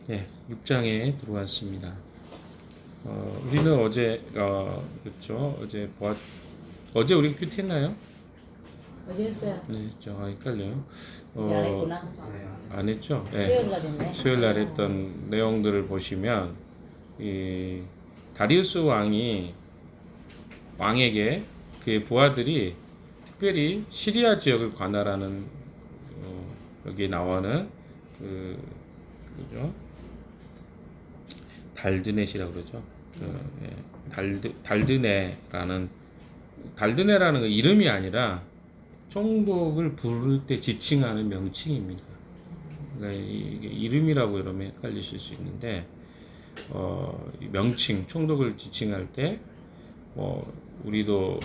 네, 6장에 들어왔습니다. 우리는 어제 그렇죠. 어제 우리 큐티 했나요? 어제 했어요. 네, 헷갈려요. 이제 안 했구나. 안 했죠? 네. 수요일 날 했네. 수요일 날 했던 내용들을 보시면 이 다리우스 왕에게 그의 부하들이 특별히 시리아 지역을 관할하는 여기 나오는 그죠? 달드넷이라고 그러죠. 달드네라는 그 이름이 아니라 총독을 부를 때 지칭하는 명칭입니다. 그러니까 이게 이름이라고 이러면 헷갈리실 수 있는데 명칭 총독을 지칭할 때 우리도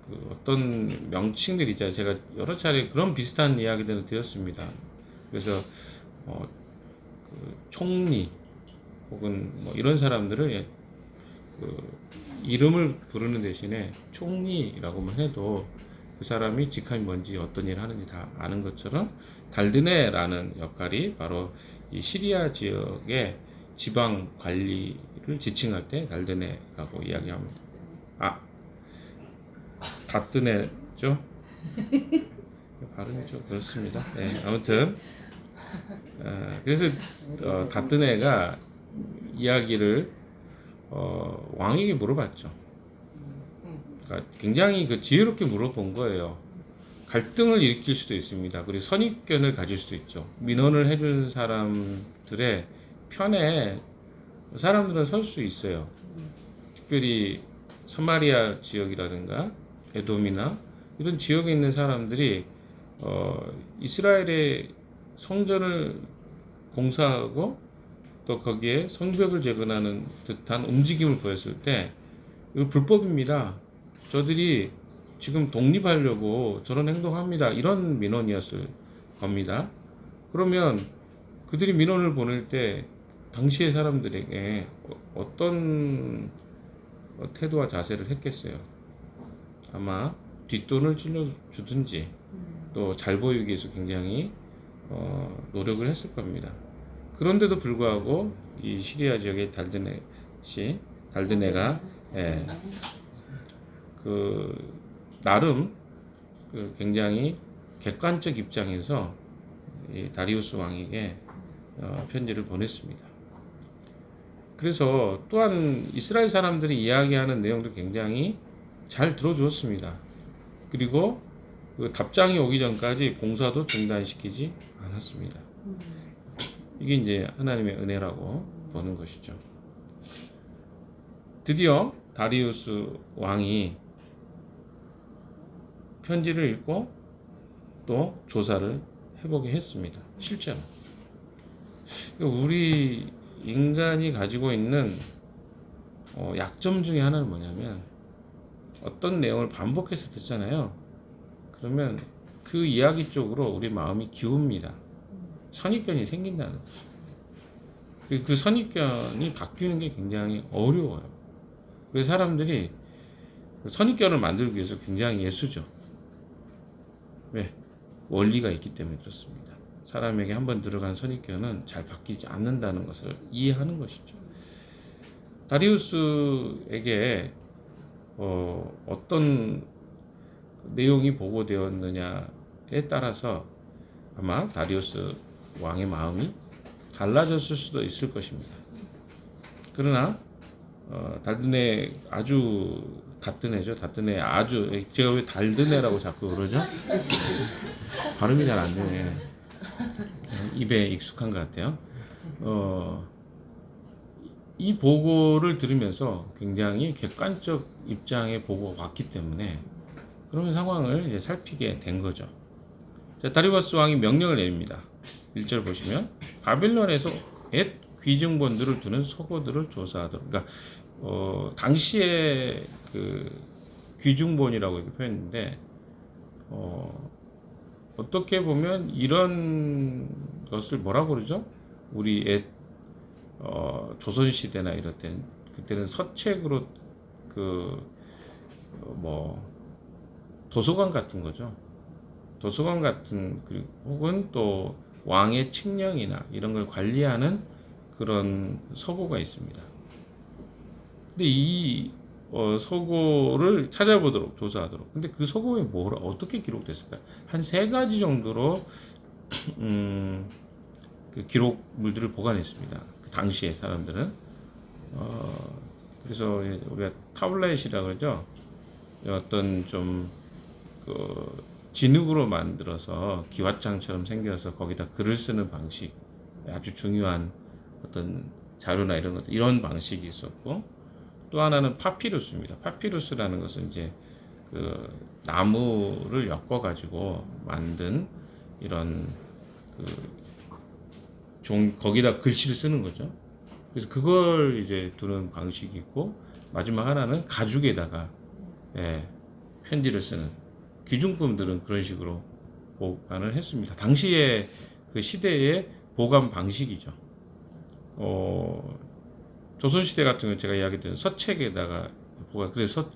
그 어떤 명칭들이 있잖아요. 제가 여러 차례 그런 비슷한 이야기들을 드렸습니다. 그래서 그 총리 혹은 뭐 이런 사람들을 그 이름을 부르는 대신에 총리라고만 해도 그 사람이 직함이 뭔지 어떤 일을 하는지 다 아는 것처럼 달드네라는 역할이 바로 이 시리아 지역의 지방 관리를 지칭할 때 달드네라고 이야기합니다. 다뜨네죠? 발음이 좀 그렇습니다. 네, 아무튼 그래서 다뜨네가 이야기를 왕에게 물어봤죠. 그러니까 굉장히 지혜롭게 물어본 거예요. 갈등을 일으킬 수도 있습니다. 그리고 선입견을 가질 수도 있죠. 민원을 해준 사람들의 편에 사람들은 설 수 있어요. 특별히 사마리아 지역이라든가 에돔이나 이런 지역에 있는 사람들이 이스라엘의 성전을 공사하고 또 거기에 성벽을 재건하는 듯한 움직임을 보였을 때 이거 불법입니다. 저들이 지금 독립하려고 저런 행동합니다. 이런 민원이었을 겁니다. 그러면 그들이 민원을 보낼 때 당시의 사람들에게 어떤 태도와 자세를 했겠어요. 아마 뒷돈을 찔러주든지 또 잘 보이기 위해서 굉장히 노력을 했을 겁니다. 그런데도 불구하고 이 시리아 지역의 달드네가 나름 굉장히 객관적 입장에서 이 다리우스 왕에게 편지를 보냈습니다. 그래서 또한 이스라엘 사람들이 이야기하는 내용도 굉장히 잘 들어주었습니다. 그리고 그 답장이 오기 전까지 공사도 중단시키지 않았습니다. 이게 이제 하나님의 은혜라고 보는 것이죠. 드디어 다리우스 왕이 편지를 읽고 또 조사를 해보게 했습니다. 실제로 우리 인간이 가지고 있는 약점 중에 하나는 뭐냐면 어떤 내용을 반복해서 듣잖아요. 그러면 그 이야기 쪽으로 우리 마음이 기웁니다. 선입견이 생긴다는 거죠. 그 선입견이 바뀌는 게 굉장히 어려워요. 그래서 사람들이 선입견을 만들기 위해서 굉장히 애쓰죠. 왜? 원리가 있기 때문에 그렇습니다. 사람에게 한번 들어간 선입견은 잘 바뀌지 않는다는 것을 이해하는 것이죠. 다리우스에게 어떤 내용이 보고되었느냐에 따라서 아마 다리우스 왕의 마음이 달라졌을 수도 있을 것입니다. 그러나 달드네 제가 왜 달드네라고 자꾸 그러죠? 발음이 잘 안 되네. 입에 익숙한 것 같아요. 이 보고를 들으면서 굉장히 객관적 입장의 보고가 왔기 때문에 그런 상황을 이제 살피게 된 거죠. 자, 다리우스 왕이 명령을 내립니다. 1절 보시면 바벨론에서 옛 귀중본들을 두는 서고들을 조사하도록. 그러니까 당시에 그 귀중본이라고 이렇게 표현했는데 어떻게 보면 이런 것을 뭐라고 그러죠? 우리 옛 조선 시대나 이럴 때는 그때는 서책으로 도서관 같은 거죠. 도서관 같은 혹은 또 왕의 칙령이나 이런 걸 관리하는 그런 서고가 있습니다. 근데 이 서고를 찾아보도록 조사하도록. 근데 그 서고에 뭐라 어떻게 기록됐을까요? 한 세 가지 정도로 그 기록물들을 보관했습니다. 그 당시에 사람들은 그래서 우리가 타블렛이라 그러죠. 어떤 좀 그 진흙으로 만들어서 기왓장처럼 생겨서 거기다 글을 쓰는 방식, 아주 중요한 어떤 자료나 이런 것들, 이런 방식이 있었고, 또 하나는 파피루스입니다. 파피루스라는 것은 이제 그 나무를 엮어 가지고 만든 이런 거기다 글씨를 쓰는 거죠. 그래서 그걸 이제 두는 방식이 있고, 마지막 하나는 가죽에다가 편지를 쓰는 귀중품들은 그런 식으로 보관을 했습니다. 당시에 그 시대의 보관 방식이죠. 조선시대 같은 경우 제가 이야기했던 서책에다가 보관, 그래서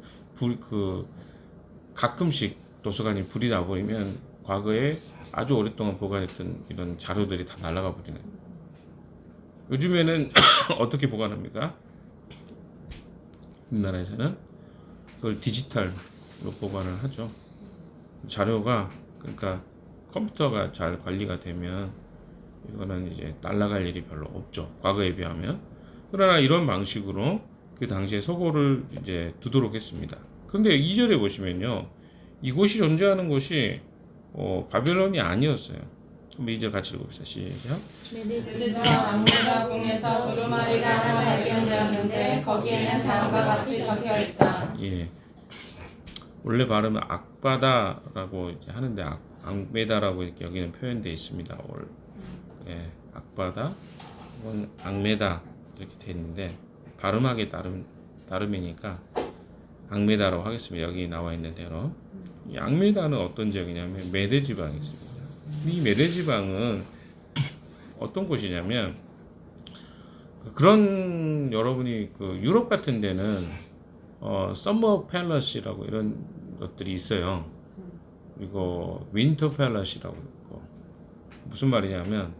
가끔씩 도서관이 불이 나버리면 과거에 아주 오랫동안 보관했던 이런 자료들이 다 날아가 버리는. 요즘에는 어떻게 보관합니까? 우리나라에서는 그걸 디지털로 보관을 하죠. 자료가, 그러니까 컴퓨터가 잘 관리가 되면 이거는 이제 날아갈 일이 별로 없죠. 과거에 비하면. 그러나 이런 방식으로 그 당시에 서고를 이제 두도록 했습니다. 그런데 2절에 보시면요, 이곳이 존재하는 곳이 바벨론이 아니었어요. 한번 2절 같이 읽어봅시다. 시작. 메디처럼 악메다 궁에서 두루마리가 하나 발견되었는데 거기에는 다음과 같이 적혀 있다. 예. 원래 발음은 악바다라고 이제 하는데 악메다라고 이렇게 여기는 표현되어 있습니다. 악바다 혹은 악메다 이렇게 되어 있는데 발음하기 다름이니까 악메다라고 하겠습니다. 여기 나와 있는 대로. 이 악메다는 어떤 지역이냐면 메데 지방이 있습니다. 이 메데 지방은 어떤 곳이냐면, 그런 여러분이 그 유럽 같은 데는 서머 팰러스라고 이런 것들이 있어요. 그리고 윈터 팰러스라고 있고, 무슨 말이냐면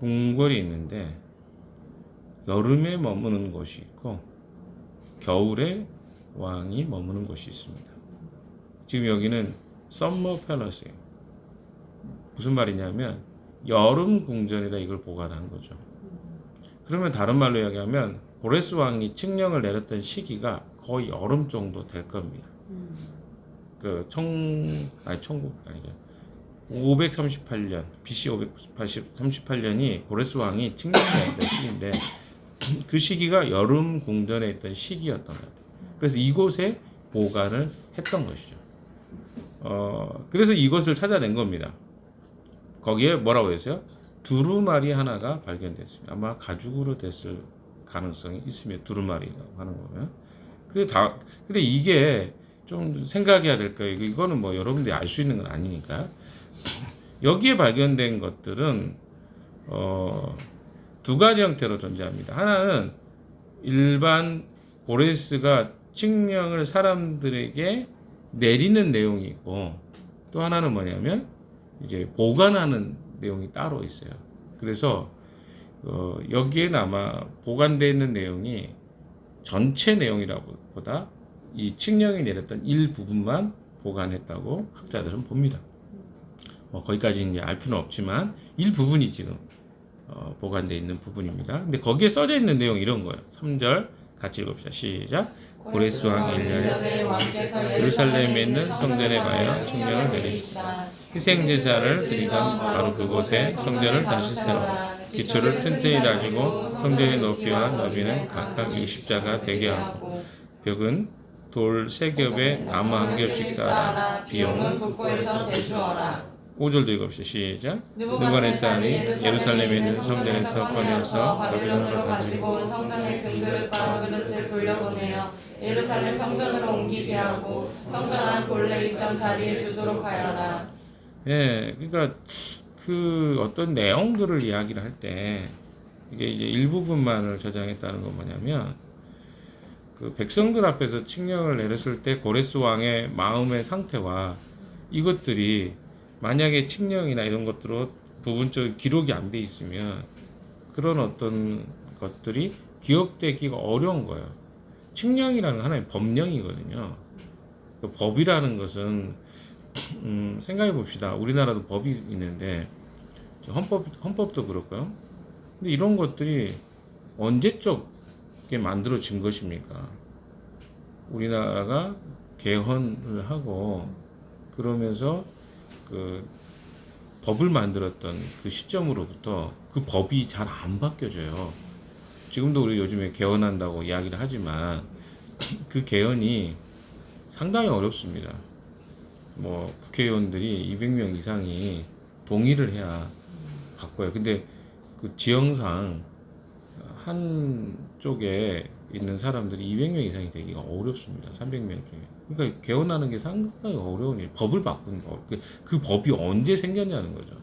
궁궐이 있는데 여름에 머무는 곳이 있고 겨울에 왕이 머무는 곳이 있습니다. 지금 여기는 서머 팰러스예요. 무슨 말이냐면 여름 궁전에다 이걸 보관한 거죠. 그러면 다른 말로 이야기하면 고레스 왕이 칙령을 내렸던 시기가 거의 여름 정도 될 겁니다. 그 538년 BC 538년이 고레스 왕이 칙령을 내렸던 시기인데 그 시기가 여름 궁전에 있던 시기였던 것 같아요. 그래서 이곳에 보관을 했던 것이죠. 그래서 이것을 찾아낸 겁니다. 거기에 뭐라고 했어요? 두루마리 하나가 발견됐습니다. 아마 가죽으로 됐을 가능성이 있으면 두루마리라고 하는 거면. 근데 이게 좀 생각해야 될 거예요. 이거는 뭐 여러분들이 알 수 있는 건 아니니까. 여기에 발견된 것들은 두 가지 형태로 존재합니다. 하나는 일반 고레스가 칙령을 사람들에게 내리는 내용이 있고, 또 하나는 뭐냐면 이제 보관하는 내용이 따로 있어요. 그래서 여기에는 아마 보관되어 있는 내용이 전체 내용이라보다 이 칙령이 내렸던 일부분만 보관했다고 학자들은 봅니다. 거기까지 이제 알 필요는 없지만 일부분이 지금 보관되어 있는 부분입니다. 근데 거기에 써져 있는 내용이 이런 거예요. 3절 같이 읽읍시다. 시작. 고레스 왕 1년에 예루살렘에 있는 성전에 가여 칙령을 내리시다. 희생제사를 드리던 바로 그곳에 성전을 다시 세워 기초를 튼튼히 다지고 성전의 높이와 너비는 각각 60자가 되게 하고 벽은 돌 3겹에 나무 1겹씩 쌓아 비용은 북부에서 대주어라. 5절도 읽읍시다. 시작. 느부갓네살이 예루살렘에 있는 성전에서 꺼내서 바벨론으로 가지고 성전의 금그릇과 그릇을 돌려보내어 예루살렘 성전으로 옮기게 하고 성전 안 본래 있던 자리에 두도록 하여라. 예, 그러니까 그 어떤 내용들을 이야기를 할 때 이게 이제 일부분만을 저장했다는 건 뭐냐면, 그 백성들 앞에서 칙령을 내렸을 때 고레스 왕의 마음의 상태와 이것들이 만약에 칙령이나 이런 것들로 부분적으로 기록이 안 돼 있으면 그런 어떤 것들이 기억되기가 어려운 거예요. 칙령이라는 하나의 법령이거든요. 그 법이라는 것은 생각해 봅시다. 우리나라도 법이 있는데 헌법도 그렇고요. 근데 이런 것들이 언제적에 만들어진 것입니까? 우리나라가 개헌을 하고 그러면서 그 법을 만들었던 그 시점으로부터 그 법이 잘 안 바뀌어져요. 지금도 우리 요즘에 개헌한다고 이야기를 하지만 그 개헌이 상당히 어렵습니다. 뭐 국회의원들이 200명 이상이 동의를 해야 바꿔요. 근데 그 지형상 한쪽에 있는 사람들이 200명 이상이 되기가 어렵습니다. 300명 중에. 그러니까 개헌하는 게 상당히 어려운 일. 법을 바꾸는 거. 그 법이 언제 생겼냐는 거죠.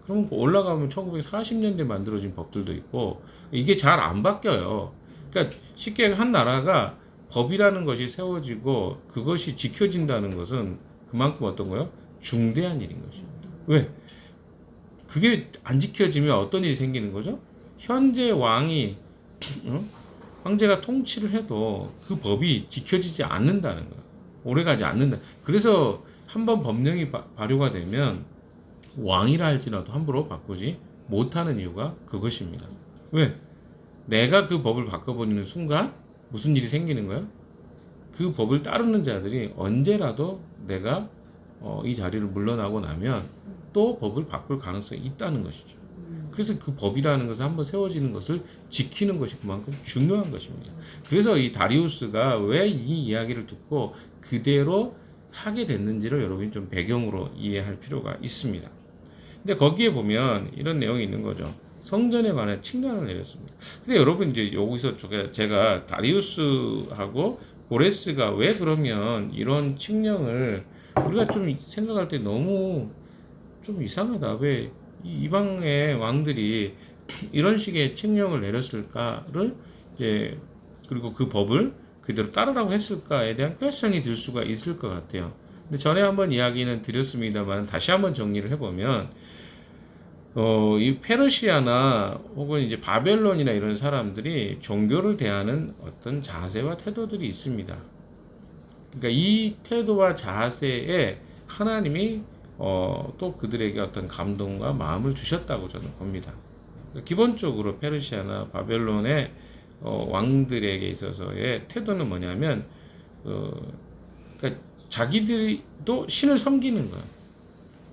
그럼 올라가면 1940년대 만들어진 법들도 있고 이게 잘 안 바뀌어요. 그러니까 쉽게 한 나라가 법이라는 것이 세워지고 그것이 지켜진다는 것은 그만큼 어떤 거요? 중대한 일인 것입니다. 왜? 그게 안 지켜지면 어떤 일이 생기는 거죠? 현재 왕이 황제가 통치를 해도 그 법이 지켜지지 않는다는 거예요. 오래가지 않는다. 그래서 한번 법령이 발효가 되면 왕이라 할지라도 함부로 바꾸지 못하는 이유가 그것입니다. 왜? 내가 그 법을 바꿔버리는 순간 무슨 일이 생기는 거예요? 그 법을 따르는 자들이 언제라도 내가 이 자리를 물러나고 나면 또 법을 바꿀 가능성이 있다는 것이죠. 그래서 그 법이라는 것은 한번 세워지는 것을 지키는 것이 그만큼 중요한 것입니다. 그래서 이 다리우스가 왜 이 이야기를 듣고 그대로 하게 됐는지를 여러분이 좀 배경으로 이해할 필요가 있습니다. 근데 거기에 보면 이런 내용이 있는 거죠. 성전에 관한 칙령을 내렸습니다. 근데 여러분 이제 여기서 제가 다리우스하고 고레스가 왜 그러면 이런 칙령을 우리가 좀 생각할 때 너무 좀 이상하다. 왜 이방의 왕들이 이런 식의 칙령을 내렸을까를 이제 그리고 그 법을 그대로 따르라고 했을까에 대한 퀘스천이 들 수가 있을 것 같아요. 근데 전에 한번 이야기는 드렸습니다만 다시 한번 정리를 해보면 이 페르시아나 혹은 이제 바벨론이나 이런 사람들이 종교를 대하는 어떤 자세와 태도들이 있습니다. 그러니까 이 태도와 자세에 하나님이 또 그들에게 어떤 감동과 마음을 주셨다고 저는 봅니다. 기본적으로 페르시아나 바벨론의 왕들에게 있어서의 태도는 뭐냐면 그러니까 자기들도 신을 섬기는 거예요.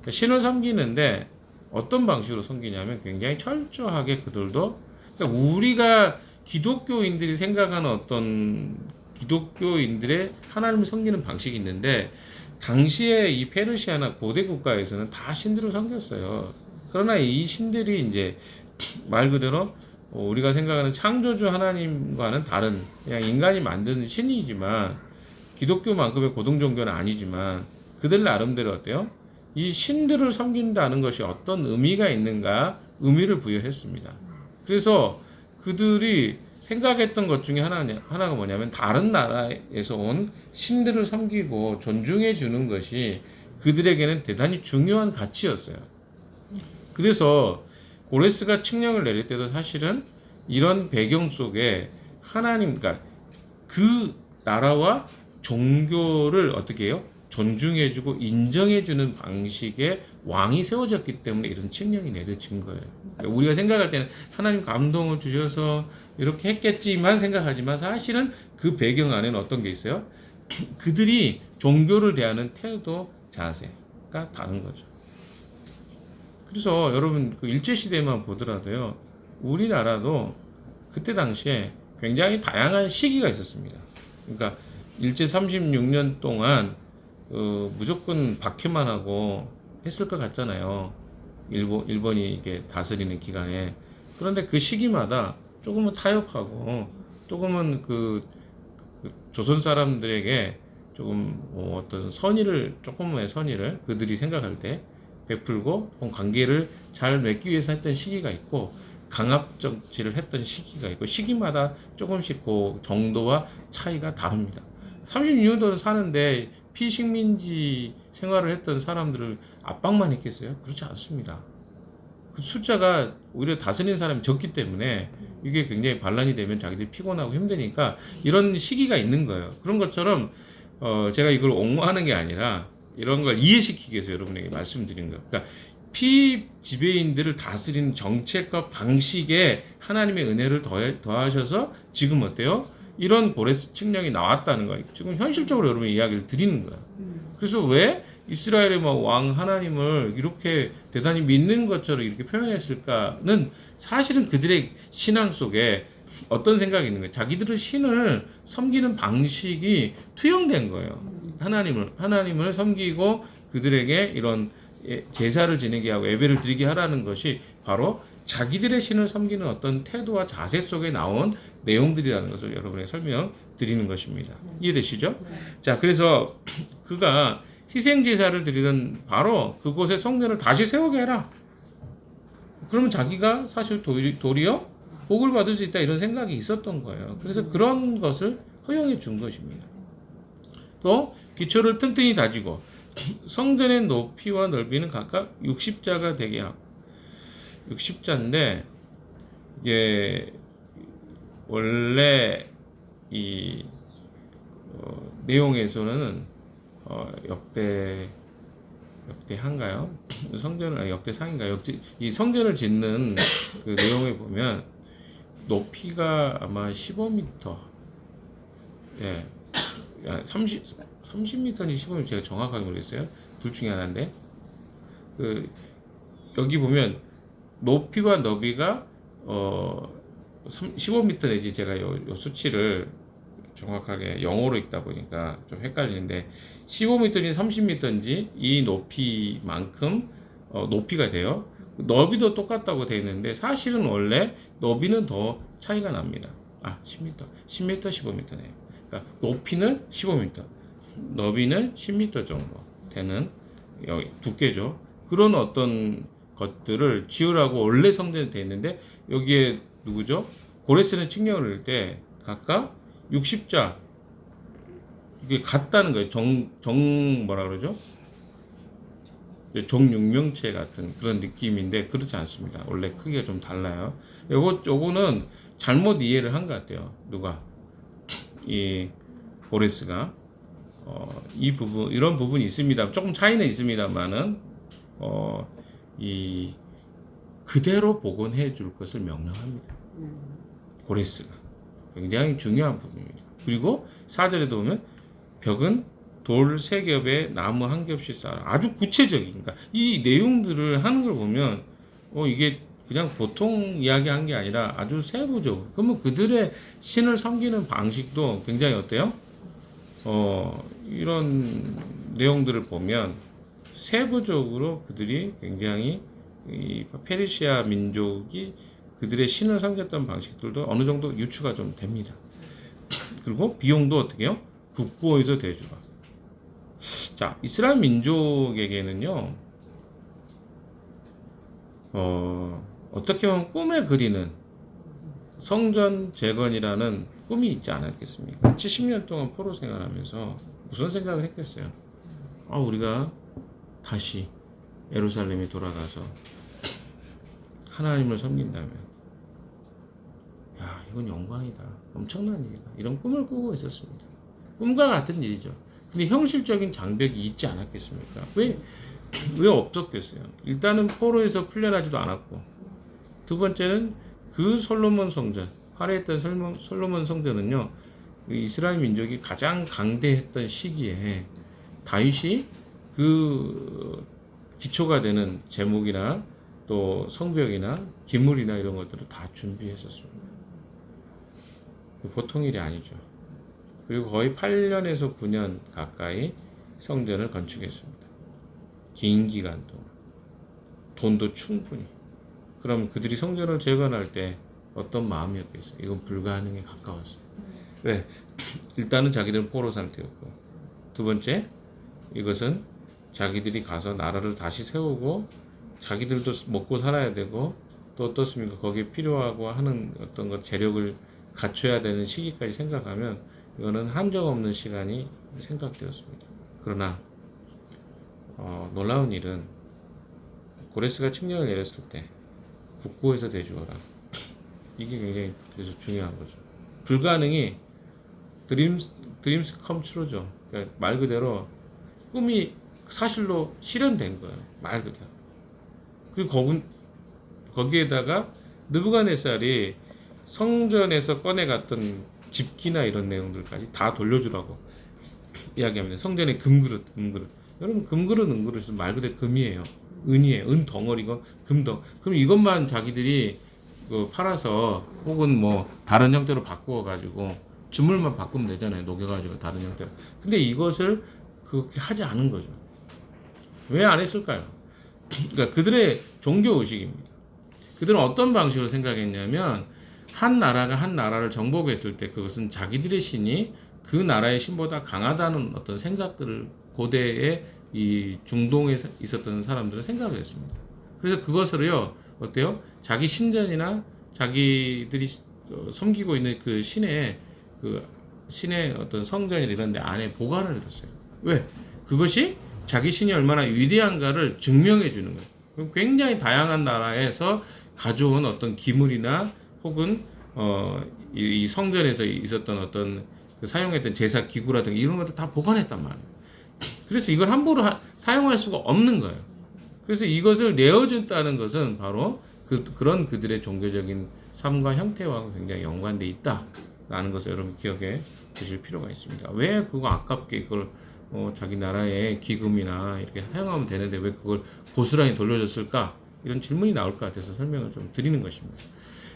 그러니까 신을 섬기는데 어떤 방식으로 섬기냐면 굉장히 철저하게 그들도 그러니까 우리가 기독교인들이 생각하는 어떤 기독교인들의 하나님을 섬기는 방식이 있는데 당시에 이 페르시아나 고대 국가에서는 다 신들을 섬겼어요. 그러나 이 신들이 이제 말 그대로 우리가 생각하는 창조주 하나님과는 다른 그냥 인간이 만든 신이지만 기독교만큼의 고등 종교는 아니지만 그들 나름대로 어때요? 이 신들을 섬긴다는 것이 어떤 의미가 있는가 의미를 부여했습니다. 그래서 그들이 생각했던 것 중에 하나가 뭐냐면 다른 나라에서 온 신들을 섬기고 존중해 주는 것이 그들에게는 대단히 중요한 가치였어요. 그래서 고레스가 칙령을 내릴 때도 사실은 이런 배경 속에 하나님, 그러니까 그 나라와 종교를 어떻게 해요? 존중해주고 인정해주는 방식의 왕이 세워졌기 때문에 이런 칙령이 내려진 거예요. 그러니까 우리가 생각할 때는 하나님 감동을 주셔서 이렇게 했겠지만 생각하지만 사실은 그 배경 안에는 어떤 게 있어요? 그들이 종교를 대하는 태도, 자세가 다른 거죠. 그래서 여러분 그 일제시대만 보더라도요. 우리나라도 그때 당시에 굉장히 다양한 시기가 있었습니다. 그러니까 일제 36년 동안 무조건 박해만 하고 했을 것 같잖아요. 일본이 이게 다스리는 기간에. 그런데 그 시기마다 조금은 타협하고 조금은 그 조선 사람들에게 조금 어떤 조금의 선의를 그들이 생각할 때 베풀고 관계를 잘 맺기 위해서 했던 시기가 있고 강압 정치를 했던 시기가 있고 시기마다 조금씩 그 정도와 차이가 다릅니다. 36년도 사는데 피식민지 생활을 했던 사람들을 압박만 했겠어요? 그렇지 않습니다. 그 숫자가 오히려 다스리는 사람이 적기 때문에 이게 굉장히 반란이 되면 자기들이 피곤하고 힘드니까 이런 시기가 있는 거예요. 그런 것처럼 제가 이걸 옹호하는 게 아니라 이런 걸 이해시키기 위해서 여러분에게 말씀드린 거예요. 그러니까 피지배인들을 다스리는 정책과 방식에 하나님의 은혜를 더하셔서 지금 어때요? 이런 고레스 칙령이 나왔다는 거예요. 지금 현실적으로 여러분 이야기를 드리는 거예요. 그래서 왜 이스라엘의 왕 하나님을 이렇게 대단히 믿는 것처럼 이렇게 표현했을까는 사실은 그들의 신앙 속에 어떤 생각이 있는 거예요. 자기들의 신을 섬기는 방식이 투영된 거예요. 하나님을 섬기고 그들에게 이런 제사를 지내게 하고 예배를 드리게 하라는 것이 바로 자기들의 신을 섬기는 어떤 태도와 자세 속에 나온 내용들이라는 것을 여러분에게 설명드리는 것입니다. 이해되시죠? 자, 그래서 그가 희생 제사를 드리던 바로 그곳의 성전을 다시 세우게 해라. 그러면 자기가 사실 도리어 복을 받을 수 있다 이런 생각이 있었던 거예요. 그래서 그런 것을 허용해 준 것입니다. 또 기초를 튼튼히 다지고 성전의 높이와 넓이는 각각 60자가 되게 하고 60자인데 이게 원래 이 내용에서는 역대한가요? 성전을 역대상인가요? 이 성전을 짓는 그 내용에 보면 높이가 아마 15m, 예, 30m인지 15m 제가 정확하게 모르겠어요. 둘 중에 하나인데 여기 보면 높이와 너비가 15m 내지 제가 요 수치를 정확하게 영어로 읽다 보니까 좀 헷갈리는데 15m인지 30m인지 이 높이만큼 높이가 돼요. 너비도 똑같다고 되어 있는데 사실은 원래 너비는 더 차이가 납니다. 10m, 15m네요. 그러니까 높이는 15m, 너비는 10m 정도 되는 두께죠. 그런 어떤 것들을 지으라고 원래 성전에 되어 있는데 여기에 누구죠? 고레스는 칙령을 낼 때 각각 60자 이게 같다는 거예요. 뭐라 그러죠? 정육명체 같은 그런 느낌인데 그렇지 않습니다. 원래 크기가 좀 달라요. 요거는 잘못 이해를 한 것 같아요. 누가? 이 고레스가 이 부분 이런 부분이 있습니다. 조금 차이는 있습니다만은 이 그대로 복원해 줄 것을 명령합니다. 고레스가 굉장히 중요한 부분입니다. 그리고 4절에도 보면 벽은 돌 3겹에 나무 1겹씩 쌓아. 아주 구체적인. 그러니까 이 내용들을 하는 걸 보면 이게 그냥 보통 이야기한 게 아니라 아주 세부적으로. 그러면 그들의 신을 섬기는 방식도 굉장히 어때요? 이런 내용들을 보면 세부적으로 그들이 굉장히 이 페르시아 민족이 그들의 신을 섬겼던 방식들도 어느 정도 유추가 좀 됩니다. 그리고 비용도 어떻게 해요? 국고에서 대주라. 자, 이스라엘 민족에게는요, 어떻게 보면 꿈에 그리는 성전 재건이라는 꿈이 있지 않았겠습니까? 70년 동안 포로 생활하면서 무슨 생각을 했겠어요? 우리가 다시 예루살렘에 돌아가서 하나님을 섬긴다면 이건 영광이다. 엄청난 일이다. 이런 꿈을 꾸고 있었습니다. 꿈과 같은 일이죠. 근데 현실적인 장벽이 있지 않았겠습니까? 왜 없었겠어요? 일단은 포로에서 풀려나지도 않았고, 두 번째는 그 솔로몬 성전, 화려했던 솔로몬 성전은요, 이스라엘 민족이 가장 강대했던 시기에 다윗이 그 기초가 되는 제목이나 또 성벽이나 기물이나 이런 것들을 다 준비했었습니다. 보통 일이 아니죠. 그리고 거의 8년에서 9년 가까이 성전을 건축했습니다. 긴 기간 동안. 돈도 충분히. 그럼 그들이 성전을 재건할 때 어떤 마음이었겠어요? 이건 불가능에 가까웠어요. 왜? 일단은 자기들은 포로 상태였고, 두 번째, 이것은 자기들이 가서 나라를 다시 세우고 자기들도 먹고 살아야 되고 또 어떻습니까? 거기에 필요하고 하는 어떤 것 재력을 갖춰야 되는 시기까지 생각하면 이거는 한정없는 시간이 생각되었습니다. 그러나 놀라운 일은 고레스가 칙령을 내렸을 때 국고에서 대주어라. 이게 굉장히 그래서 중요한 거죠. 불가능이 드림스 come true죠. 그러니까 말 그대로 꿈이 사실로 실현된 거예요. 말 그대로. 그리고 거기에다가 느부갓네살이 성전에서 꺼내갔던 집기나 이런 내용들까지 다 돌려주라고 이야기합니다. 성전의 금그릇. 여러분 금그릇, 은그릇은 말 그대로 금이에요. 은이에요. 은 덩어리고 금덩. 그럼 이것만 자기들이 팔아서 혹은 뭐 다른 형태로 바꾸어 가지고 주물만 바꾸면 되잖아요. 녹여가지고 다른 형태로. 근데 이것을 그렇게 하지 않은 거죠. 왜 안 했을까요? 그러니까 그들의 종교 의식입니다. 그들은 어떤 방식으로 생각했냐면 한 나라가 한 나라를 정복했을 때 그것은 자기들의 신이 그 나라의 신보다 강하다는 어떤 생각들을 고대의 이 중동에 있었던 사람들은 생각을 했습니다. 그래서 그것을요 어때요? 자기 신전이나 자기들이 섬기고 있는 그 신의 어떤 성전이나 이런 데 안에 보관을 해뒀어요. 왜? 그것이 자기 신이 얼마나 위대한가를 증명해 주는 거예요. 굉장히 다양한 나라에서 가져온 어떤 기물이나 혹은 이 성전에서 있었던 어떤 사용했던 제사 기구라든가 이런 것들 다 보관했단 말이에요. 그래서 이걸 함부로 사용할 수가 없는 거예요. 그래서 이것을 내어준다는 것은 바로 그런 그들의 종교적인 삶과 형태와 굉장히 연관돼 있다라는 것을 여러분 기억해 두실 필요가 있습니다. 왜 그거 아깝게 그걸 자기 나라의 기금이나 이렇게 사용하면 되는데 왜 그걸 고스란히 돌려줬을까? 이런 질문이 나올 것 같아서 설명을 좀 드리는 것입니다.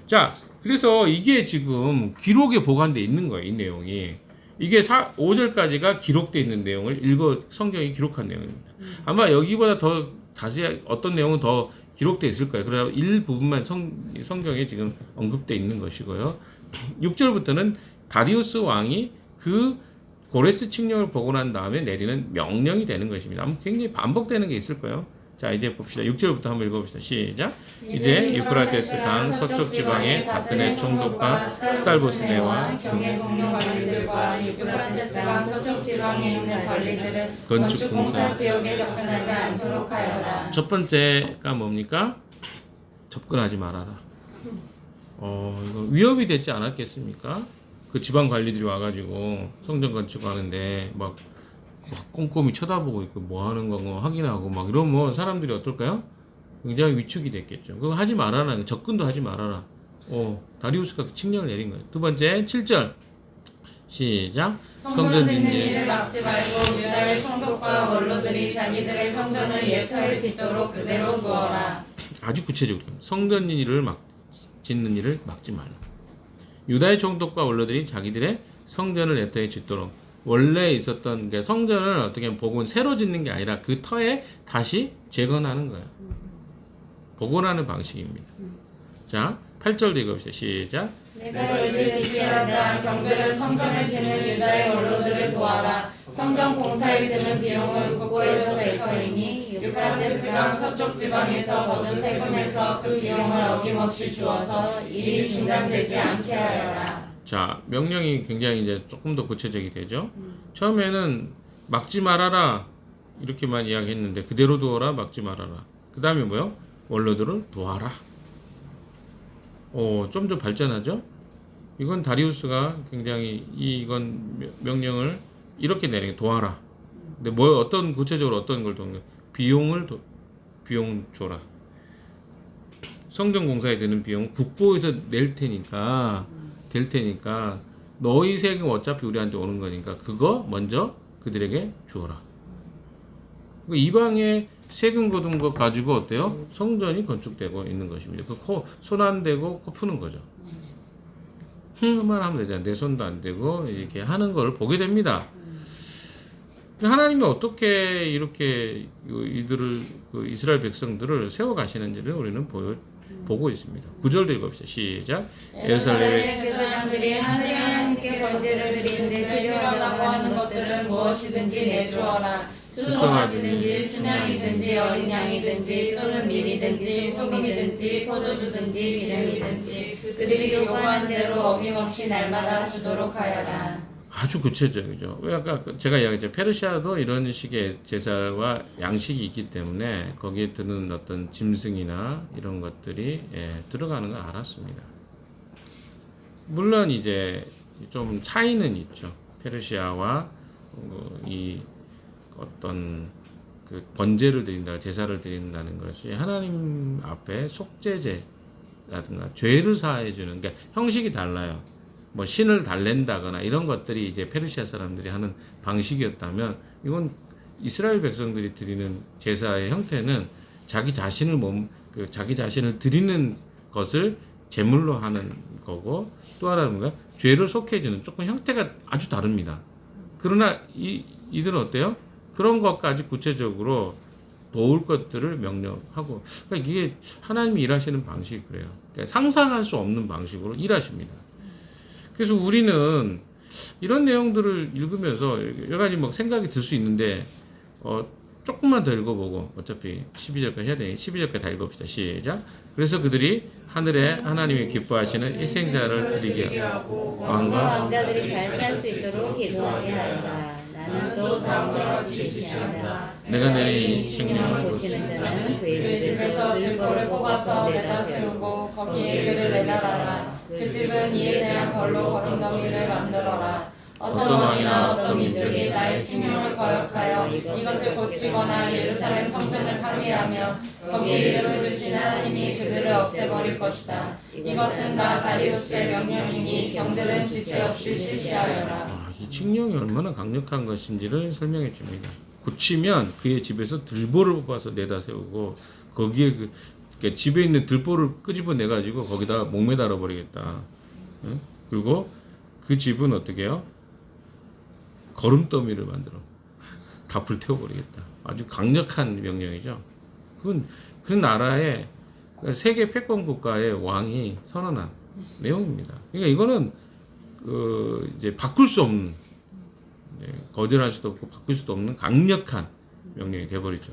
자, 그래서 이게 지금 기록에 보관되어 있는 거예요. 이 내용이. 이게 5절까지가 기록되어 있는 내용을 성경이 기록한 내용입니다. 아마 여기보다 더 자세히 어떤 내용은 더 기록되어 있을 거예요. 그래서 일부분만 성경에 지금 언급되어 있는 것이고요. 6절부터는 다리우스 왕이 그 고레스 칙령을 보고 난 다음에 내리는 명령이 되는 것입니다. 아마 굉장히 반복되는 게 있을 거예요. 자, 이제 봅시다. 6절부터 한번 읽어봅시다. 시작. 이제 유프라테스 강 서쪽 지방의 다트네 총독과 스달보스네와 경의 동료 관리들과 유프라테스 강 서쪽 지방에 있는 관리들은 건축 공사 지역에 접근하지 않도록 하여라. 첫 번째가 뭡니까? 접근하지 말아라. 이거 위협이 되지 않았겠습니까? 그 지방 관리들이 와가지고 성전 건축하는데 막 꼼꼼히 쳐다보고 있고 뭐 하는 거 확인하고 막 이러면 사람들이 어떨까요? 굉장히 위축이 됐겠죠. 그거 하지 말아라. 접근도 하지 말아라. 다리우스가 칙령을 내린 거예요. 두 번째 7절 시작. 성전 짓는 일을 막지 말고 유다의 총독과 원로들이 자기들의 성전을 예터에 짓도록 그대로 두어라. 아주 구체적으로 성전 짓는 일을 막지 말라. 유다의 총독과 원로들이 자기들의 성전을 예터에 짓도록. 원래 있었던 게 성전을 어떻게 보면 복원 새로 짓는 게 아니라 그 터에 다시 재건하는 거예요. 복원하는 방식입니다. 자, 8절도 읽어봅시다. 시작. 내가 이를 지시하다 경배를 성전에 지는 유다의 원로들을 도와라. 성전 공사에 드는 비용은 국고에서 낼 터이니 유프라테스 강 서쪽 지방에서 거둔 세금에서 그 비용을 어김없이 주어서 일이 중단되지 않게 하여라. 자, 명령이 굉장히 이제 조금 더 구체적이 되죠. 처음에는 막지 말아라 이렇게만 이야기했는데 그대로 두어라, 막지 말아라. 그 다음에 뭐요? 원로들을 도와라. 좀 더 발전하죠. 이건 다리우스가 굉장히 이건 명령을 이렇게 내리게 도와라. 근데 어떤 구체적으로 어떤 걸 도는 비용 줘라. 성전 공사에 드는 비용 국고에서 낼 테니까 너희 세금 어차피 우리한테 오는 거니까 그거 먼저 그들에게 주어라. 이방의 세금 거둔 거 가지고 어때요? 성전이 건축되고 있는 것입니다. 손 안 대고 코 푸는 거죠. 만 하면 되잖아요. 내 손도 안 대고 이렇게 하는 걸 보게 됩니다. 하나님이 어떻게 이렇게 이들을 이스라엘 백성들을 세워 가시는지를 우리는 보고 있습니다. 9절도 읽어봅시다. 시작. 예루살렘의 제사장들이 하늘의 하나님께 번제를 드리는데 필요하다고 하는 것들은 무엇이든지 내주어라. 수송아지든지 순양이든지 어린 양이든지 또는 밀이든지 소금이든지 포도주든지 기름이든지 그들이 요구하는 대로 어김없이 날마다 주도록 하여라. 아주 구체적이죠. 왜 아까 제가 이야기했죠. 페르시아도 이런 식의 제사와 양식이 있기 때문에 거기에 드는 어떤 짐승이나 이런 것들이 들어가는 걸 알았습니다. 물론 이제 좀 차이는 있죠. 페르시아와 이 어떤 그 번제를 드린다, 제사를 드린다는 것이 하나님 앞에 속죄제라든가 죄를 사해 주는 게 형식이 달라요. 뭐 신을 달랜다거나 이런 것들이 이제 페르시아 사람들이 하는 방식이었다면 이건 이스라엘 백성들이 드리는 제사의 형태는 자기 자신을 자기 자신을 드리는 것을 제물로 하는 거고 또 하나는 뭐야? 죄를 속해주는 조금 형태가 아주 다릅니다. 그러나 이들은 어때요? 그런 것까지 구체적으로 도울 것들을 명령하고 그러니까 이게 하나님이 일하시는 방식이 그래요. 그러니까 상상할 수 없는 방식으로 일하십니다. 그래서 우리는 이런 내용들을 읽으면서 여러 가지 뭐 생각이 들 수 있는데 조금만 더 읽어보고 어차피 12절까지 해야 되니 12절까지 다 읽어봅시다. 시작. 그래서 그들이 하늘에 하나님이 기뻐하시는 일생자를 드리게 하고 왕과 왕자들이 잘 살 수 있도록 기도하게 하리라. 나는 또 다음과 같이 지시한다. 내가 내린 식량을 고치는 자는 그의 집에서 들보를 뽑아서 내다 세우고 거기에 그를 매달아라. 그 집은 이에 대한 벌로 거름더미를 만들어라. 어떤 왕이나 어떤 민족이 나의 칙령을 거역하여 이것을 고치거나 예루살렘 성전을 파괴하며 거기에 이름을 두신 하나님이 그들을 없애버릴 것이다. 이것은 나 다리우스의 명령이니 경들은 지체 없이 실시하여라. 이 칙령이 얼마나 강력한 것인지를 설명해 줍니다. 고치면 그의 집에서 들보를 뽑아서 내다 세우고 거기에 그러니까 집에 있는 들보를 끄집어내 가지고 거기다 목매달아 버리겠다. 그리고 그 집은 어떻게 해요? 거름더미를 만들어 다 불태워버리겠다. 아주 강력한 명령이죠. 그건 그 나라의 세계 패권 국가의 왕이 선언한 내용입니다. 그러니까 이거는 이제 바꿀 수 없는 거절할 수도 없고 바꿀 수도 없는 강력한 명령이 되어버리죠.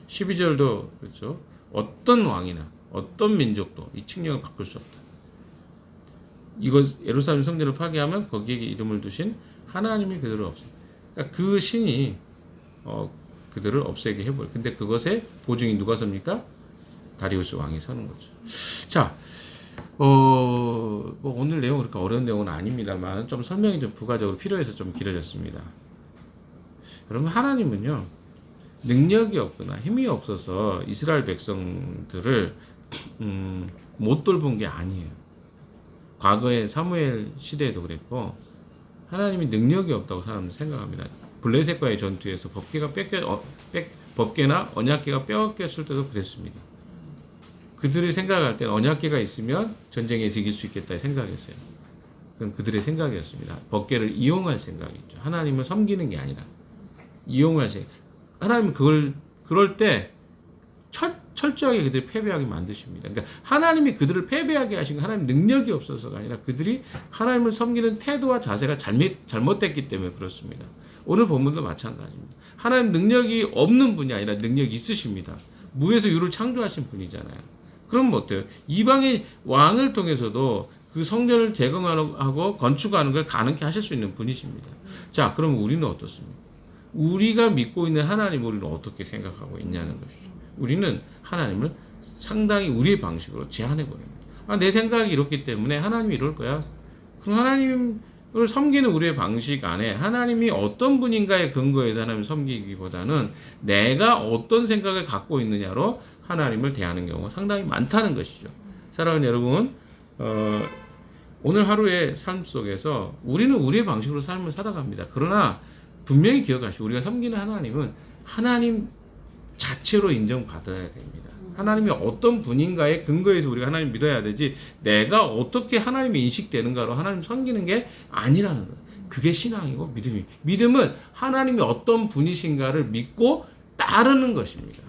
12절도 그렇죠. 어떤 왕이나 어떤 민족도 이 칙령을 바꿀 수 없다. 이거 예루살렘 성전을 파괴하면 거기에 이름을 두신 하나님이 그들을 없애. 그러니까 그 신이 그들을 없애게 해버려. 근데 그것의 보증이 누가 섭니까? 다리우스 왕이 서는 거죠. 자, 뭐 오늘 내용 그렇게 어려운 내용은 아닙니다만 좀 설명이 좀 부가적으로 필요해서 좀 길어졌습니다. 여러분 하나님은요 능력이 없거나 힘이 없어서 이스라엘 백성들을 못 돌본 게 아니에요. 과거의 사무엘 시대에도 그랬고 하나님이 능력이 없다고 사람들은 생각합니다. 블레셋과의 전투에서 법궤나 언약궤가 빼앗겼을 때도 그랬습니다. 그들이 생각할 때는 언약궤가 있으면 전쟁에 이길 수 있겠다 생각했어요. 그건 그들의 생각이었습니다. 법궤를 이용할 생각이죠. 하나님을 섬기는 게 아니라 이용할 생각. 하나님은 그럴 때 철저하게 그들을 패배하게 만드십니다. 그러니까 하나님이 그들을 패배하게 하신 건 하나님 능력이 없어서가 아니라 그들이 하나님을 섬기는 태도와 자세가 잘못됐기 때문에 그렇습니다. 오늘 본문도 마찬가지입니다. 하나님 능력이 없는 분이 아니라 능력이 있으십니다. 무에서 유를 창조하신 분이잖아요. 그럼 어때요? 이방의 왕을 통해서도 그 성전을 재건하고 건축하는 걸 가능케 하실 수 있는 분이십니다. 자, 그럼 우리는 어떻습니까? 우리가 믿고 있는 하나님 우리는 어떻게 생각하고 있냐는 것이죠. 우리는 하나님을 상당히 우리의 방식으로 제한해 버립니다. 내 생각이 이렇기 때문에 하나님이 이럴 거야. 그럼 하나님을 섬기는 우리의 방식 안에 하나님이 어떤 분인가에 근거해서 하나님을 섬기기보다는 내가 어떤 생각을 갖고 있느냐로 하나님을 대하는 경우가 상당히 많다는 것이죠. 사랑하는 여러분, 오늘 하루의 삶 속에서 우리는 우리의 방식으로 삶을 살아갑니다. 그러나 분명히 기억하시고 우리가 섬기는 하나님은 하나님 자체로 인정받아야 됩니다. 하나님이 어떤 분인가에 근거해서 우리가 하나님 믿어야 되지 내가 어떻게 하나님이 인식되는가로 하나님 섬기는 게 아니라는 거예요. 그게 신앙이고 믿음은 하나님이 어떤 분이신가를 믿고 따르는 것입니다.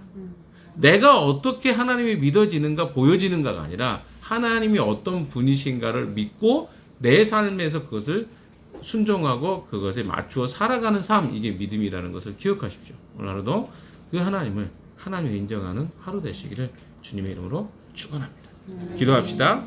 내가 어떻게 하나님이 믿어지는가 보여지는가가 아니라 하나님이 어떤 분이신가를 믿고 내 삶에서 그것을 순종하고 그것에 맞추어 살아가는 삶, 이게 믿음이라는 것을 기억하십시오. 오늘 하루도 그 하나님을 인정하는 하루 되시기를 주님의 이름으로 축원합니다. 기도합시다.